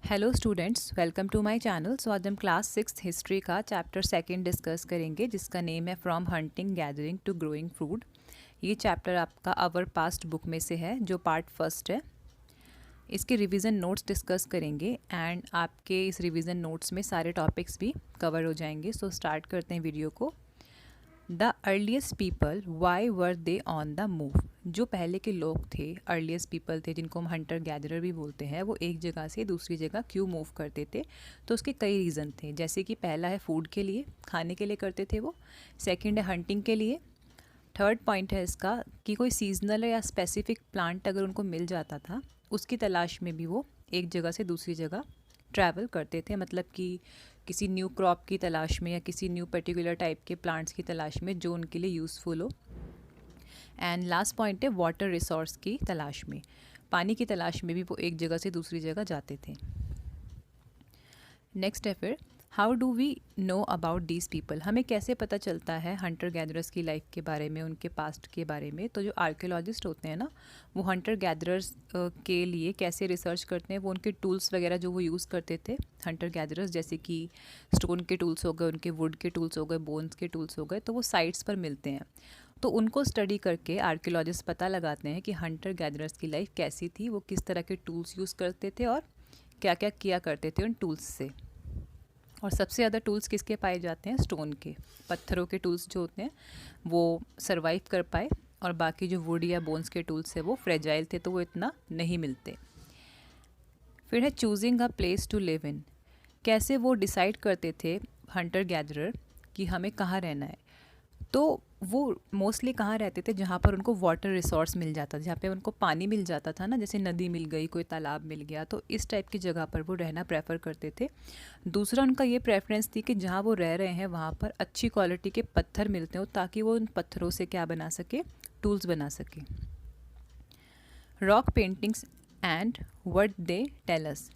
Hello students, welcome to my channel. So आज हम class 6 history का चैप्टर सेकंड डिस्कस करेंगे, जिसका नेम है from hunting gathering to growing food. ये चैप्टर आपका आवर पास्ट बुक में से है, जो पार्ट फर्स्ट है। इसके रिवीजन नोट्स डिस्कस करेंगे एंड आपके इस रिवीजन नोट्स में सारे टॉपिक्स भी कवर हो जाएंगे। सो स्टार्ट करते हैं वीडियो को। The earliest people, why were they on the move. जो पहले के लोग थे, अर्लीस्ट पीपल थे, जिनको हम हंटर गैदरर भी बोलते हैं, वो एक जगह से दूसरी जगह क्यों मूव करते थे। तो उसके कई रीज़न थे, जैसे कि पहला है फूड के लिए, खाने के लिए करते थे वो। सेकंड है हंटिंग के लिए। थर्ड पॉइंट है इसका कि कोई सीजनल या स्पेसिफिक प्लांट अगर उनको मिल जाता था, उसकी तलाश में भी वो एक जगह से दूसरी जगह ट्रैवल करते थे। मतलब कि किसी न्यू क्रॉप की तलाश में या किसी न्यू पर्टिकुलर टाइप के प्लांट्स की तलाश में जो उनके लिए यूज़फुल हो। एंड लास्ट पॉइंट है वाटर रिसोर्स की तलाश में, पानी की तलाश में भी वो एक जगह से दूसरी जगह जाते थे। नेक्स्ट है फिर, how do we know about these people. हमें कैसे पता चलता है हंटर गैदरर्स की लाइफ के बारे में, उनके पास्ट के बारे में। तो जो आर्कियोलॉजिस्ट होते हैं ना, वो हंटर गैदरर्स के लिए कैसे रिसर्च करते हैं, वो उनके टूल्स वगैरह जो वो यूज़ करते थे हंटर गैदरर्स, जैसे कि स्टोन के टूल्स हो गए, उनके वुड के टूल्स हो गए, बोन्स के टूल्स हो गए, तो वो साइट्स पर मिलते हैं। तो उनको स्टडी करके आर्कियोलॉजिस्ट पता लगाते हैं कि हंटर गैदरर्स की लाइफ कैसी थी, वो किस तरह के टूल्स यूज़ करते थे और क्या क्या किया करते थे उन टूल्स से। और सबसे ज़्यादा टूल्स किसके पाए जाते हैं? स्टोन के, पत्थरों के टूल्स जो होते हैं वो सर्वाइव कर पाए, और बाकी जो वुड या बोन्स के टूल्स है वो फ्रेजाइल थे, तो वो इतना नहीं मिलते। फिर है choosing a place to live in. कैसे वो डिसाइड करते थे हंटर गैदरर कि हमें कहाँ रहना है। तो वो मोस्टली कहाँ रहते थे? जहाँ पर उनको वाटर रिसोर्स मिल जाता था, जहाँ पे उनको पानी मिल जाता था ना, जैसे नदी मिल गई, कोई तालाब मिल गया, तो इस टाइप की जगह पर वो रहना प्रेफर करते थे। दूसरा उनका ये प्रेफरेंस थी कि जहाँ वो रह रहे हैं वहाँ पर अच्छी क्वालिटी के पत्थर मिलते हो, ताकि वो उन पत्थरों से क्या बना सके? टूल्स बना सके। Rock paintings and what they tell us.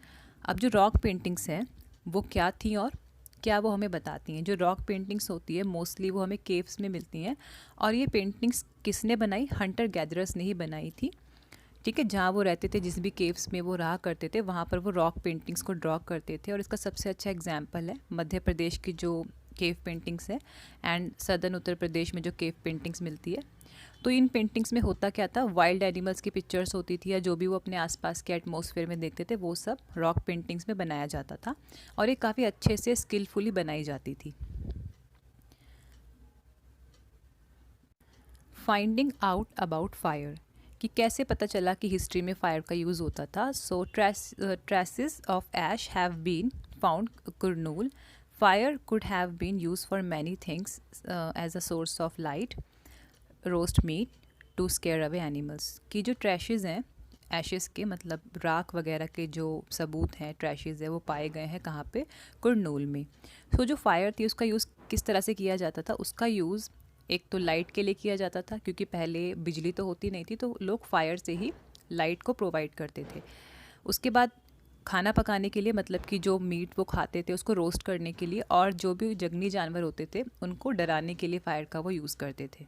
अब जो रॉक पेंटिंग्स हैं वो क्या थी और क्या वो हमें बताती हैं। जो रॉक पेंटिंग्स होती है मोस्टली वो हमें केव्स में मिलती हैं, और ये पेंटिंग्स किसने बनाई? हंटर गैदरर्स ने ही बनाई थी। ठीक है, जहाँ वो रहते थे, जिस भी केव्स में वो रहा करते थे, वहाँ पर वो रॉक पेंटिंग्स को ड्रॉ करते थे। और इसका सबसे अच्छा एग्जाम्पल है मध्य प्रदेश की जो केव पेंटिंग्स है एंड सदर्न उत्तर प्रदेश में जो केव पेंटिंग्स मिलती है। तो इन पेंटिंग्स में होता क्या था? वाइल्ड एनिमल्स की पिक्चर्स होती थी, या जो भी वो अपने आसपास के एटमॉस्फेयर में देखते थे वो सब रॉक पेंटिंग्स में बनाया जाता था, और ये काफ़ी अच्छे से स्किलफुली बनाई जाती थी। फाइंडिंग आउट अबाउट फायर, कि कैसे पता चला कि हिस्ट्री में फायर का यूज़ होता था। So traces of ash have been found Kurnool. Fire could have been use for many things as a source of light, roast meat, to scare away animals. की जो ट्रैशेज़ हैं, एशेस के मतलब राख वगैरह के जो सबूत हैं, ट्रैशेज़ है, वो पाए गए हैं कहाँ पे? कुरनूल में। सो जो फायर थी उसका यूज़ किस तरह से किया जाता था? उसका यूज़ एक तो लाइट के लिए किया जाता था, क्योंकि पहले बिजली तो होती नहीं थी, तो लोग फायर से ही लाइट को प्रोवाइड करते थे। उसके बाद खाना पकाने के लिए, मतलब कि जो मीट वो खाते थे उसको रोस्ट करने के लिए, और जो भी जंगली जानवर होते थे उनको डराने के लिए फायर का वो यूज़ करते थे।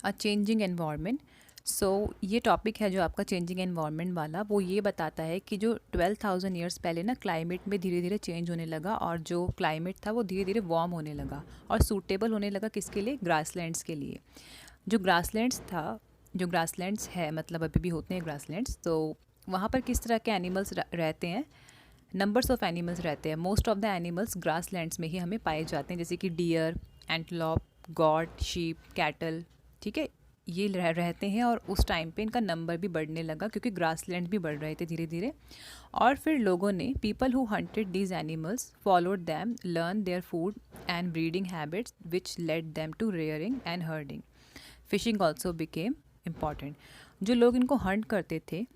अ चेंजिंग एनवायरनमेंट। सो ये टॉपिक है जो आपका चेंजिंग एनवायरनमेंट वाला, वो ये बताता है कि जो 12,000 ईयर्स पहले ना क्लाइमेट में धीरे धीरे चेंज होने लगा, और जो क्लाइमेट था वो धीरे धीरे वार्म होने लगा और सूटेबल होने लगा किसके लिए? ग्रासलैंड्स के लिए। जो ग्रासलैंड्स था, जो ग्रासलैंड्स है, मतलब अभी भी होते हैं ग्रासलैंड्स, तो वहाँ पर किस तरह के एनिमल्स रहते हैं? नंबर्स ऑफ एनिमल्स रहते हैं। Most of the animals grasslands में ही हमें पाए जाते हैं, जैसे कि डियर, एंटलॉप, गॉट, शीप, कैटल। ठीक है, ये रहते हैं, और उस टाइम पे इनका नंबर भी बढ़ने लगा क्योंकि ग्रासलैंड भी बढ़ रहे थे धीरे धीरे। और फिर लोगों ने, people who hunted these animals followed them, learn their food and breeding habits which led them to rearing and herding. Fishing also became important. जो लोग इनको हंट करते थे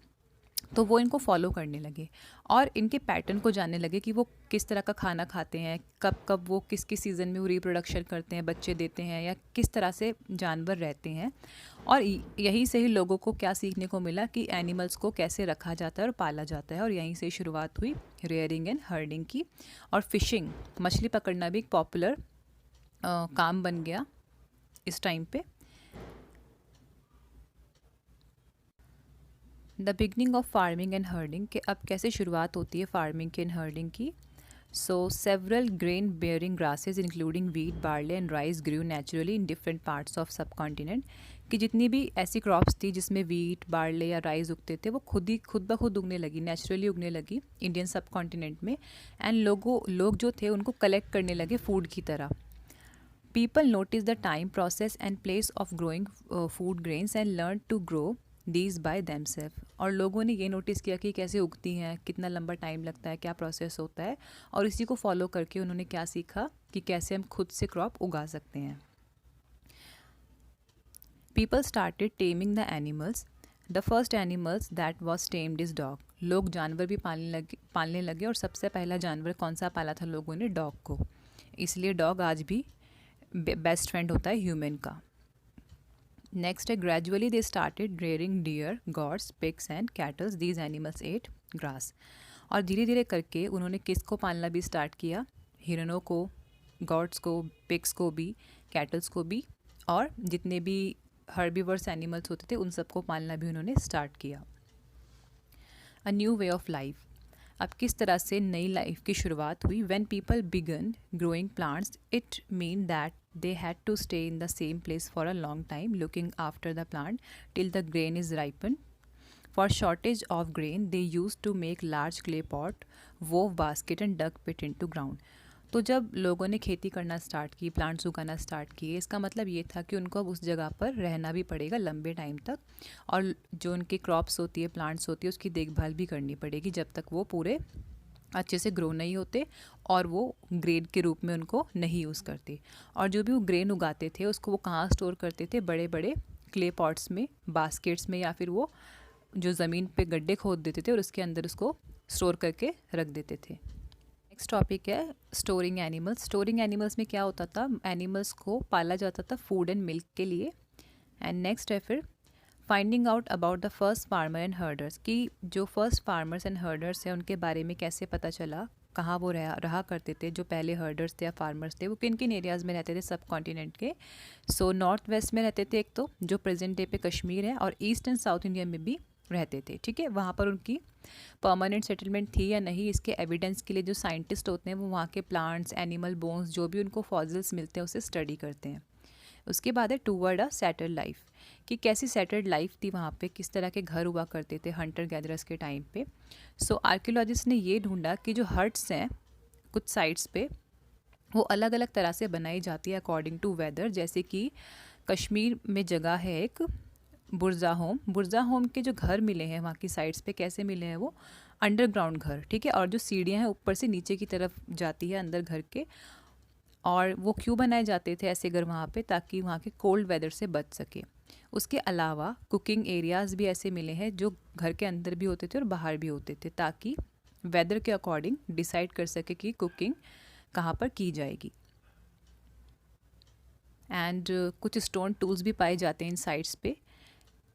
तो वो इनको फॉलो करने लगे, और इनके पैटर्न को जानने लगे कि वो किस तरह का खाना खाते हैं, कब कब वो किस किस सीज़न में वो रिप्रोडक्शन करते हैं, बच्चे देते हैं, या किस तरह से जानवर रहते हैं। और यहीं से ही लोगों को क्या सीखने को मिला कि एनिमल्स को कैसे रखा जाता है और पाला जाता है, और यहीं से शुरुआत हुई रेयरिंग एंड हर्डिंग की। और फिशिंग, मछली पकड़ना भी एक पॉपुलर काम बन गया इस टाइम पे। The beginning of farming and herding, कि अब कैसे शुरुआत होती है फार्मिंग की एंड हर्डिंग की. So, several grain-bearing grasses, including wheat, barley, and rice, grew naturally in different parts of subcontinent. कि जितनी भी ऐसी क्रॉप्स थी जिसमें वीट, बार्ले या राइस उगते थे, वो खुद ब खुद उगने लगी, नेचुरली उगने लगी इंडियन सब कॉन्टिनेंट में. एंड लोग जो थे उनको कलेक्ट करने लगे फूड की तरह. People notice the time, process and place of growing food grains and learn to grow these by themselves. और लोगों ने ये नोटिस किया कि कैसे उगती हैं, कितना लंबा टाइम लगता है, क्या प्रोसेस होता है, और इसी को फॉलो करके उन्होंने क्या सीखा कि कैसे हम खुद से क्रॉप उगा सकते हैं. People started taming the animals. The first animals that was tamed is dog. लोग जानवर भी पालने लगे और सबसे पहला जानवर कौन सा पाला था लोगों ने? डॉग को. इसलिए डॉग आज भी बेस्ट फ्रेंड होता है ह्यूमन का. नेक्स्ट है gradually they started rearing deer, goats, pigs and cattles. These animals ate grass. और धीरे धीरे करके उन्होंने किसको पालना भी स्टार्ट किया? हिरणों को, गॉड्स को, पिग्स को भी, कैटल्स को भी, और जितने भी हर्बीवर्स एनिमल्स होते थे उन सबको पालना भी उन्होंने स्टार्ट किया. A new way of life. अब किस तरह से नई लाइफ की शुरुआत हुई? When people began growing plants, it mean that they had to stay in the same place for a long time looking after the plant till the grain is ripened. For shortage of grain, they used to make large clay pot, wove basket and dug pit into ground. तो जब लोगों ने खेती करना start की, plants उगाना start किए, इसका मतलब ये था कि उनको अब उस जगह पर रहना भी पड़ेगा लंबे टाइम तक, और जो उनकी क्रॉप्स होती है, प्लांट्स होती है, उसकी देखभाल भी करनी पड़ेगी जब तक वो पूरे अच्छे से ग्रो नहीं होते और वो ग्रेन के रूप में उनको नहीं यूज़ करते. और जो भी वो ग्रेन उगाते थे उसको वो कहाँ स्टोर करते थे? बड़े बड़े क्ले पॉट्स में, बास्केट्स में, या फिर वो जो ज़मीन पे गड्ढे खोद देते थे और उसके अंदर उसको स्टोर करके रख देते थे. नेक्स्ट टॉपिक है स्टोरिंग एनिमल्स. स्टोरिंग एनिमल्स में क्या होता था? एनिमल्स को पाला जाता था फूड एंड मिल्क के लिए. एंड नेक्स्ट है फिर finding out about the first farmer and herders, कि जो फर्स्ट फार्मर्स एंड हर्डर्स हैं उनके बारे में कैसे पता चला, कहाँ वो रहा करते थे, जो पहले हर्डर्स थे या फार्मर्स थे वो किन किन एरियाज़ में रहते थे सब कॉन्टिनेंट के. सो नॉर्थ वेस्ट में रहते थे एक तो, जो प्रेजेंट डे पे कश्मीर है, और ईस्ट एंड साउथ इंडिया में भी रहते थे. ठीक है, वहाँ पर उनकी परमानेंट सेटलमेंट थी या नहीं, इसके एविडेंस के लिए जो साइंटिस्ट होते हैं वो वहाँ के प्लांट्स, एनिमल बोन्स, जो भी उनको फॉसिल्स मिलते हैं उसे स्टडी करते हैं. उसके बाद है टूवर्ड अ सेटल्ड लाइफ, कि कैसी सेटल्ड लाइफ थी वहाँ पे, किस तरह के घर हुआ करते थे हंटर गैदरर्स के टाइम पे. सो आर्कियोलॉजिस्ट ने ये ढूंढा कि जो हट्स हैं कुछ साइट्स पे वो अलग अलग तरह से बनाई जाती है अकॉर्डिंग टू वेदर. जैसे कि कश्मीर में जगह है एक बुर्जा होम के जो घर मिले हैं वहाँ की साइट्स पे, कैसे मिले हैं वो? अंडरग्राउंड घर. ठीक है, और जो सीढ़ियाँ हैं ऊपर से नीचे की तरफ जाती है अंदर घर के. और वो क्यों बनाए जाते थे ऐसे घर वहाँ पे? ताकि वहाँ के कोल्ड वेदर से बच सके. उसके अलावा कुकिंग एरियाज़ भी ऐसे मिले हैं जो घर के अंदर भी होते थे और बाहर भी होते थे, ताकि वेदर के अकॉर्डिंग डिसाइड कर सके कि कुकिंग कहाँ पर की जाएगी. एंड कुछ स्टोन टूल्स भी पाए जाते हैं इन साइट्स पे.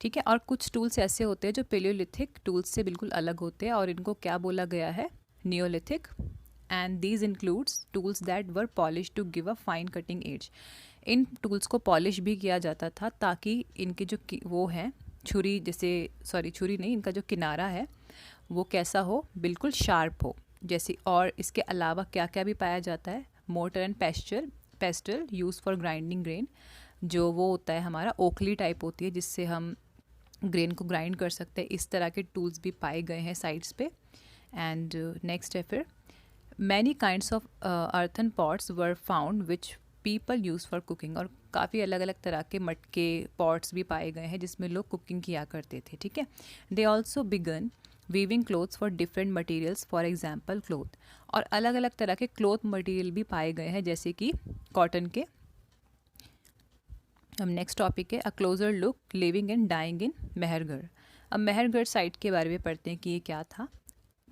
ठीक है, और कुछ टूल्स ऐसे होते हैं जो पेलियोलिथिक टूल्स से बिल्कुल अलग होते हैं और इनको क्या बोला गया है? Neolithic. And these includes tools that were polish to give a fine cutting edge. इन टूल्स को पॉलिश भी किया जाता था ताकि इनके जो वो हैं छुरी, जैसे छुरी नहीं, इनका जो किनारा है वो कैसा हो? बिल्कुल शार्प हो जैसी. और इसके अलावा क्या क्या भी पाया जाता है? Motor and pastel use for grinding grain, जो वो होता है हमारा ओखली टाइप होती है जिससे हम ग्रेन को ग्राइंड कर सकते हैं. इस तरह के टूल्स भी पाए गए हैं साइट्स पे. एंड नेक्स्ट है फिर many kinds of earthen pots were found which people use for cooking. और काफ़ी अलग अलग तरह के मटके, पॉट्स भी पाए गए हैं जिसमें लोग कुकिंग किया करते थे. ठीक है, they also began weaving cloths for different materials, for example cloth. और अलग अलग तरह के क्लोथ मटेरियल भी पाए गए हैं जैसे कि कॉटन के. अब नेक्स्ट टॉपिक है a closer look living and dying in Mehrgarh. अब मेहरगढ़ साइट के बारे में पढ़ते हैं कि ये क्या था,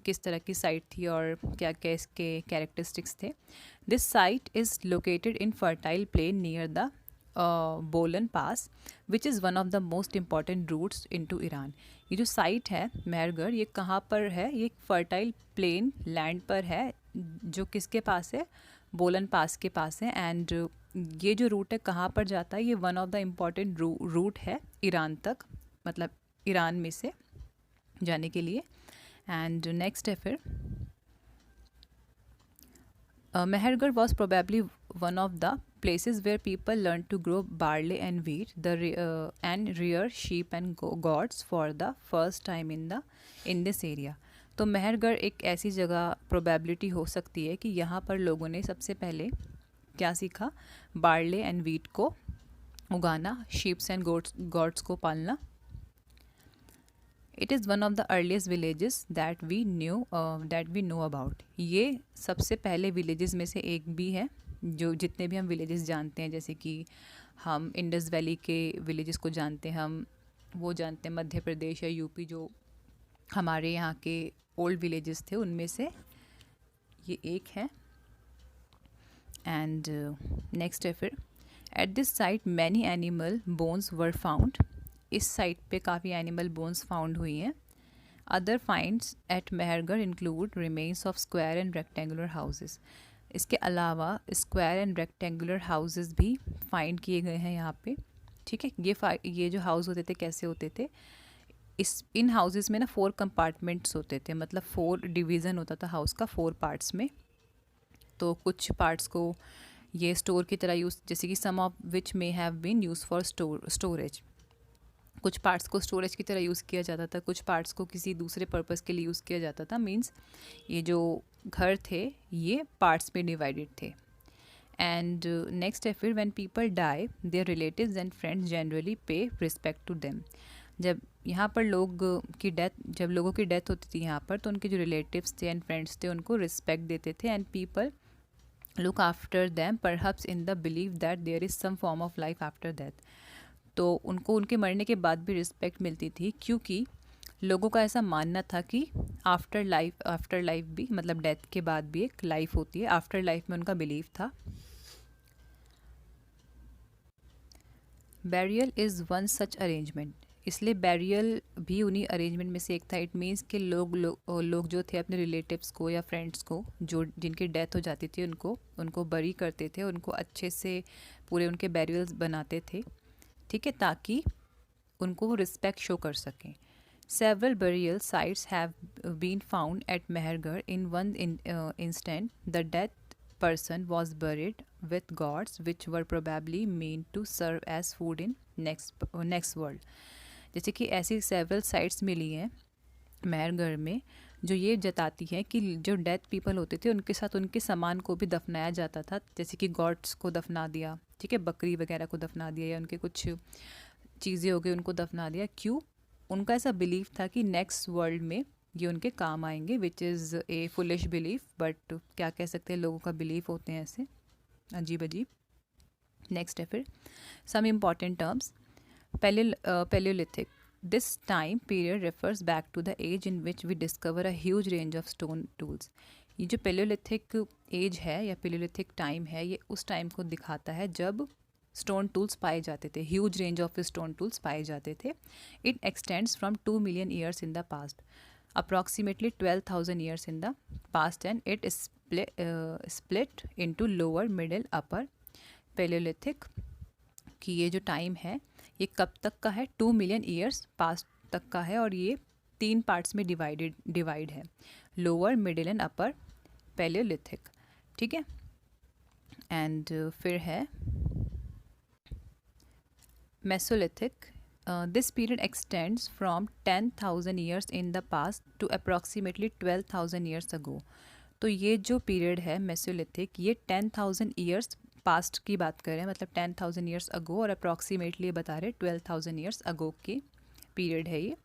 किस तरह की साइट थी और क्या क्या इसके कैरेक्टरिस्टिक्स थे. This site is located in fertile plain near the Bolan pass which is one of the most important routes into Iran. ये जो साइट है मेहरगढ़, ये कहाँ पर है? ये फर्टाइल प्लेन लैंड पर है जो किसके पास है? बोलन पास के पास है. एंड ये जो रूट है कहाँ पर जाता है? ये one of the important route है ईरान तक, मतलब ईरान में से. जाने के लिए। एंड नेक्स्ट है फिर Mehergarh was probably one of the places where people learned to grow barley and wheat, and rear sheep and goats for the first time in this area. तो मेहरगढ़ एक ऐसी जगह प्रोबेबिलिटी हो सकती है कि यहाँ पर लोगों ने सबसे पहले क्या सीखा, बार्ले एंड वीट को उगाना, शीप्स एंड गॉड्स को पालना। It is one of the earliest villages that we know about. ये सबसे पहले विलेजेस में से एक भी है, जो जितने भी हम विलेजेस जानते हैं, जैसे कि हम इंडस वैली के विलेजेस को जानते हैं, हम वो जानते हैं मध्य प्रदेश या यूपी, जो हमारे यहाँ के ओल्ड विलेजेस थे उनमें से ये एक है। एंड नेक्स्ट है फिर at this site many animal bones were found. इस साइट पे काफ़ी एनिमल बोन्स फाउंड हुई हैं। Other finds at Mehrgarh include remains of square and rectangular houses. इसके अलावा स्क्वायर एंड रेक्टेंगुलर हाउसेस भी फाइंड किए गए हैं यहाँ पे। ठीक है, ये जो हाउस होते थे कैसे होते थे, इन हाउसेस में ना 4 कंपार्टमेंट्स होते थे, मतलब 4 डिवीज़न होता था हाउस का 4 पार्ट्स में। तो कुछ पार्ट्स को ये स्टोर की तरह यूज़, जैसे कि some of which may have been use for storage. कुछ पार्ट्स को स्टोरेज की तरह यूज़ किया जाता था, कुछ पार्ट्स को किसी दूसरे पर्पस के लिए यूज़ किया जाता था। मींस ये जो घर थे ये पार्ट्स में डिवाइडेड थे। एंड नेक्स्ट है फिर when people die their relatives and friends generally pay respect to them. जब यहाँ पर जब लोगों की डेथ होती थी यहाँ पर, तो उनके जो रिलेटिव्स थे एंड फ्रेंड्स थे उनको रिस्पेक्ट देते थे। And people look after them perhaps in the believe that there is some form of life after death. तो उनको उनके मरने के बाद भी रिस्पेक्ट मिलती थी, क्योंकि लोगों का ऐसा मानना था कि आफ्टर लाइफ भी, मतलब डेथ के बाद भी एक लाइफ होती है। आफ्टर लाइफ में उनका बिलीव था। Burial is one such arrangement. इसलिए बैरियल भी उन्हीं अरेंजमेंट में से एक था। इट मीन्स कि लोग जो थे अपने रिलेटिव्स को या फ्रेंड्स को, जो जिनकी डेथ हो जाती थी, उनको बरी करते थे, उनको अच्छे से पूरे उनके बैरियल्स बनाते थे। ठीक है, ताकि उनको वो रिस्पेक्ट शो कर सकें। Several burial sites have been found at Mehrgarh. In one instant the death person was buried with gods which were probably meant to serve as food in next world। जैसे कि ऐसी सेवरल साइट्स मिली हैं मेहरगढ़ में जो ये जताती हैं कि जो डेथ पीपल होते थे उनके साथ उनके सामान को भी दफनाया जाता था, जैसे कि गॉड्स को दफना दिया, ठीक है, बकरी वगैरह को दफना दिया, या उनके कुछ चीज़ें हो गई उनको दफना दिया। क्यों? उनका ऐसा बिलीव था कि नेक्स्ट वर्ल्ड में ये उनके काम आएंगे, which is a foolish belief, but क्या कह सकते हैं, लोगों का बिलीफ होते हैं ऐसे अजीब अजीब। नेक्स्ट है फिर some important terms. Paleolithic, this time period refers back to the age in which we discover a huge range of stone tools. ये जो पैलियोलिथिक एज है या पैलियोलिथिक टाइम है, ये उस टाइम को दिखाता है जब स्टोन टूल्स पाए जाते थे, huge range of stone tools पाए जाते थे। It extends from 2 million years in the past, approximately 12,000 years in the past, and it is split into lower, middle, upper Paleolithic। कि ये जो टाइम है ये कब तक का है? 2 मिलियन ईयर्स पास्ट तक का है, और ये 3 पार्ट्स में डिवाइड है, lower, middle and upper Palaeolithic. ठीक है, एंड फिर है Mesolithic. This period extends from 10,000 years in the past to approximately 12,000 years ago। तो ये जो पीरियड है मेसोलिथिक, ये 10,000 ईयर्स पास्ट की बात कर रहे हैं, मतलब 10,000 ईयर्स अगो, और अप्रॉक्सीमेटली बता रहे 12,000 ईयर्स अगो की पीरियड है ये।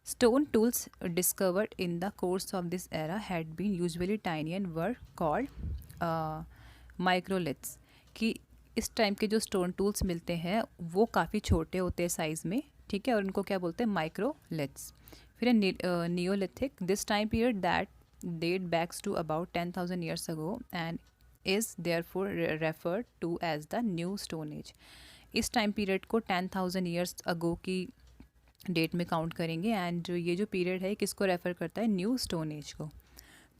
Stone tools discovered in the course of this era had been usually tiny and were called microliths. कि इस टाइम के जो स्टोन टूल्स मिलते हैं वो काफ़ी छोटे होते हैं साइज़ में, ठीक है, और उनको क्या बोलते हैं? माइक्रोलिथ्स। फिर है Neolithic, this time period that date backs to about 10,000 years ago and is therefore referred to as the new stone age. इस टाइम पीरियड को 10,000 ईयर्स अगो की डेट में काउंट करेंगे, एंड ये जो पीरियड है किसको रेफ़र करता है? न्यू स्टोन एज को।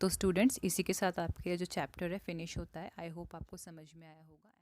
तो स्टूडेंट्स, इसी के साथ आपके जो चैप्टर है फिनिश होता है। आई होप आपको समझ में आया होगा।